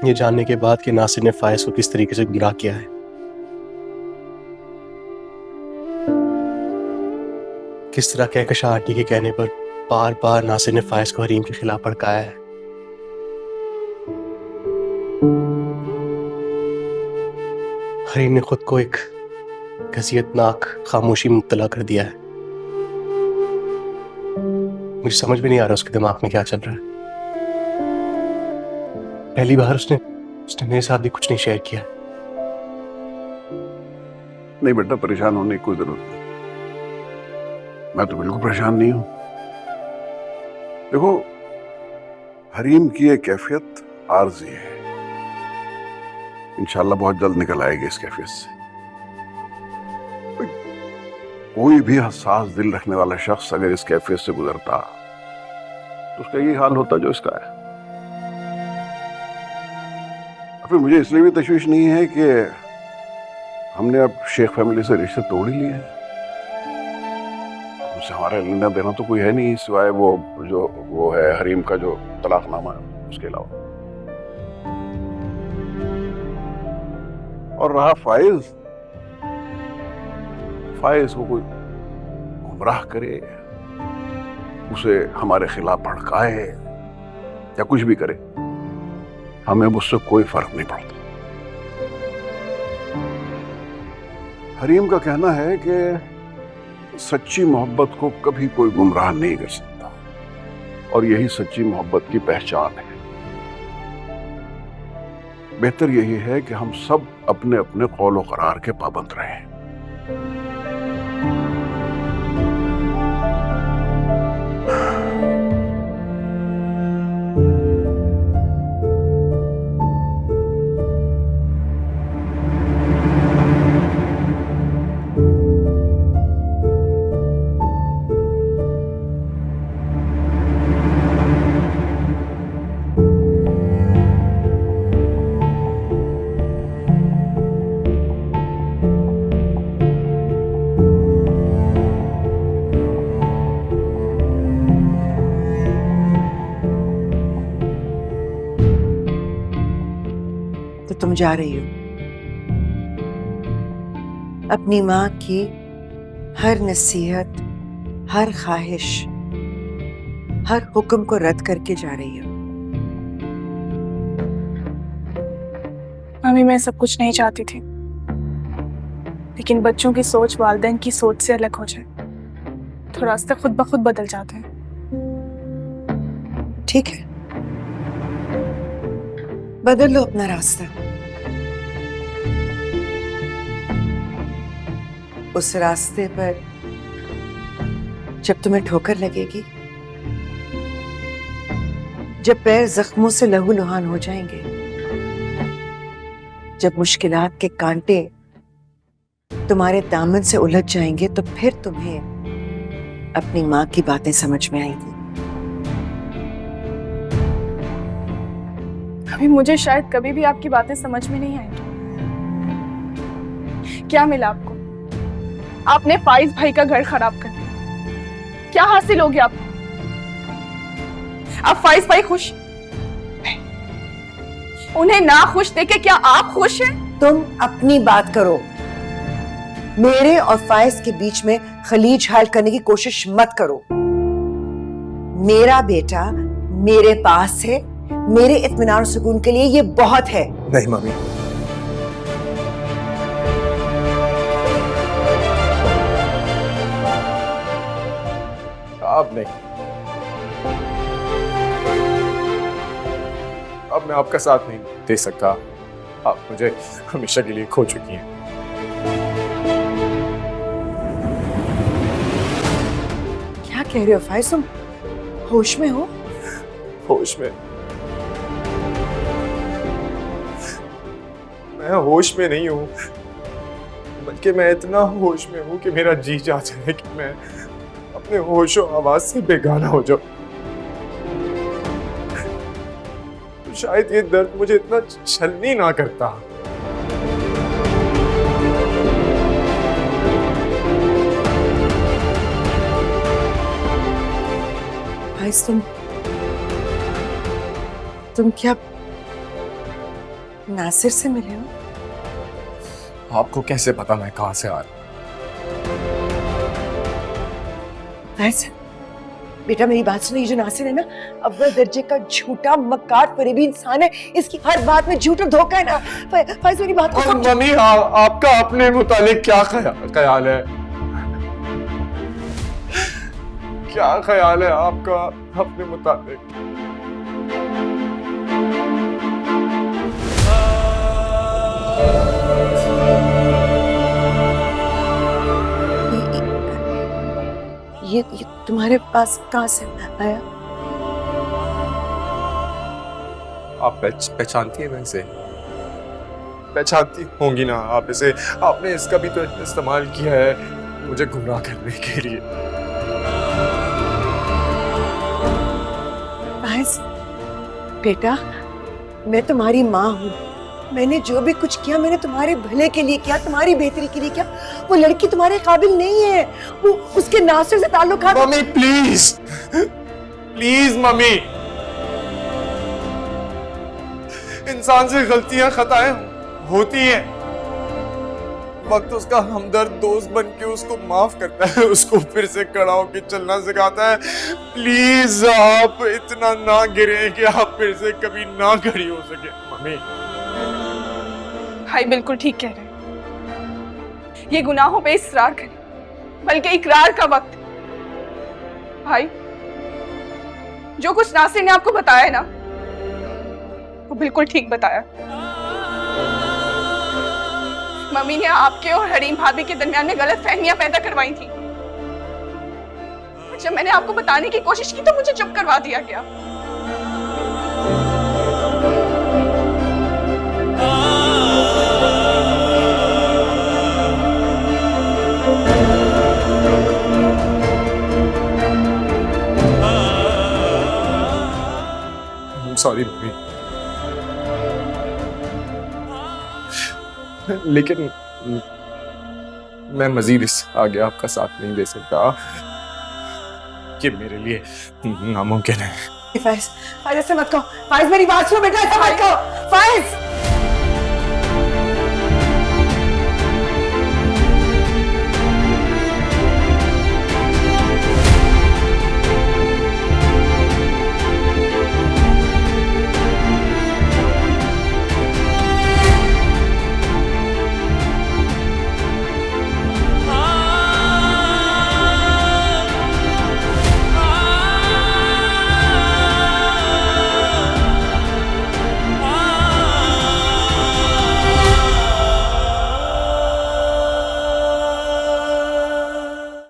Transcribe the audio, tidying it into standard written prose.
ये जानने के बाद कि नासिर ने फायज को किस तरीके से गुमराह किया है, किस तरह कहकशा आंटी के कहने पर बार बार नासिर ने फायज को हरीम के खिलाफ भड़काया है। हरीम ने खुद को एक गज़ियतनाक खामोशी में मुब्तला कर दिया है। मुझे समझ में नहीं आ रहा उसके दिमाग में क्या चल रहा है। पहली बार उसने मेरे साथ भी कुछ नहीं शेयर किया। नहीं बेटा, परेशान होने की कोई जरूरत नहीं। मैं तो बिल्कुल परेशान नहीं हूं। देखो, हरीम की ये कैफियत आर्जी है, इंशाल्लाह बहुत जल्द निकल आएगी इस कैफियत से। कोई भी हसास दिल रखने वाला शख्स अगर इस कैफियत से गुजरता तो उसका यही हाल होता जो इसका है। फिर मुझे इसलिए भी तशवीश नहीं है कि हमने अब शेख फैमिली से रिश्ते तोड़ ही लिए हैं। उनसे हमारा लेना देना तो कोई है नहीं सिवाय वो है हरीम का जो तलाकनामा है, उसके अलावा। और रहा फाइज को कोई गुमराह करे, उसे हमारे खिलाफ भड़काए या कुछ भी करे, हमें उससे कोई फर्क नहीं पड़ता। हरीम का कहना है कि सच्ची मोहब्बत को कभी कोई गुमराह नहीं कर सकता और यही सच्ची मोहब्बत की पहचान है। बेहतर यही है कि हम सब अपने अपने कौल और करार के पाबंद रहें। तो तुम जा रही हो अपनी माँ की हर नसीहत, हर ख्वाहिश, हर हुक्म को रद्द करके जा रही हो। मम्मी, मैं सब कुछ नहीं चाहती थी, लेकिन बच्चों की सोच वालिदैन की सोच से अलग हो जाए तो रास्ते खुद ब खुद बदल जाते हैं। ठीक है, बदल लो अपना रास्ता। उस रास्ते पर जब तुम्हें ठोकर लगेगी, जब पैर जख्मों से लहूलुहान हो जाएंगे, जब मुश्किलात के कांटे तुम्हारे दामन से उलझ जाएंगे, तो फिर तुम्हें अपनी माँ की बातें समझ में आएंगी। अभी मुझे शायद कभी भी आपकी बातें समझ में नहीं आएंगी। क्या मिला आपको? आपने फाइज भाई का घर खराब कर दिया। क्या हासिल हो गया आपको? अब फाइज भाई खुश? उन्हें ना खुश देखे क्या आप खुश हैं? तुम अपनी बात करो, मेरे और फाइज के बीच में खलीज हाल करने की कोशिश मत करो। मेरा बेटा मेरे पास है, मेरे इत्मीनान और सुकून के लिए ये बहुत है। नहीं मम्मी, अब नहीं, अब मैं आपका साथ नहीं दे सकता। आप मुझे हमेशा के लिए खो चुकी हैं। क्या कह रहे हो फाइज? तुम होश में हो? होश में? मैं होश में नहीं हूँ, बल्कि मैं इतना होश में हूँ कि मेरा जी चाहता है कि मैं अपने होशो आवाज से बेगाना हो जाऊं। तो शायद ये दर्द मुझे इतना छलनी ना करता। फाइज, तुम क्या नासिर से मिले हो? आपको कैसे पता मैं कहाँ से आ रहा ऐसा बेटा मेरी बात सुनो, ये जो नासिर है ना अव्वल दर्जे का झूठा मक्कार फरेबी इंसान है, इसकी हर बात में झूठ और धोखा है ना। फैज मेरी बात को और समझो। मम्मी आपका अपने मुतालिक क्या ख्याल है? क्या ख्याल है आपका अपने मुतालिक? ये तुम्हारे पास कहाँ से आया? आप पहचानती है मैं इसे? पहचानती होंगी ना आप इसे? आपने इसका भी तो इस्तेमाल किया है मुझे गुमराह करने के लिए। फैज बेटा, मैं तुम्हारी माँ हूँ, मैंने जो भी कुछ किया मैंने तुम्हारे भले के लिए किया, तुम्हारी बेहतरी के लिए किया। वो लड़की तुम्हारे काबिल नहीं है, वो उसके नासिर से ताल्लुकात। मम्मी प्लीज प्लीज मम्मी, इंसान से गलतियां खताएं होती हैं, वक्त उसका हमदर्द दोस्त बन के उसको माफ करता है, उसको फिर से खड़ा होकर चलना सिखाता है। प्लीज आप इतना ना गिरे कि आप फिर से कभी ना खड़ी हो सके। मम्मी भाई बिल्कुल ठीक कह रहे हैं, ये गुनाहों पे इसरार करें, बल्कि इकरार का वक्त है। भाई जो कुछ नासिर ने आपको बताया ना वो बिल्कुल ठीक बताया। मम्मी ने आपके और हरीम भाभी के दरमियान में गलत फहमियां पैदा करवाई थी। जब मैंने आपको बताने की कोशिश की तो मुझे चुप करवा दिया गया। सॉरी मम्मी, लेकिन मैं मजीद इस आगे आपका साथ नहीं दे सकता, ये मेरे लिए नामुमकिन है। फैज, फैज ऐसे मत कहो। फैज मेरी बात सुनो बेटा, ऐसे मत कहो। फैज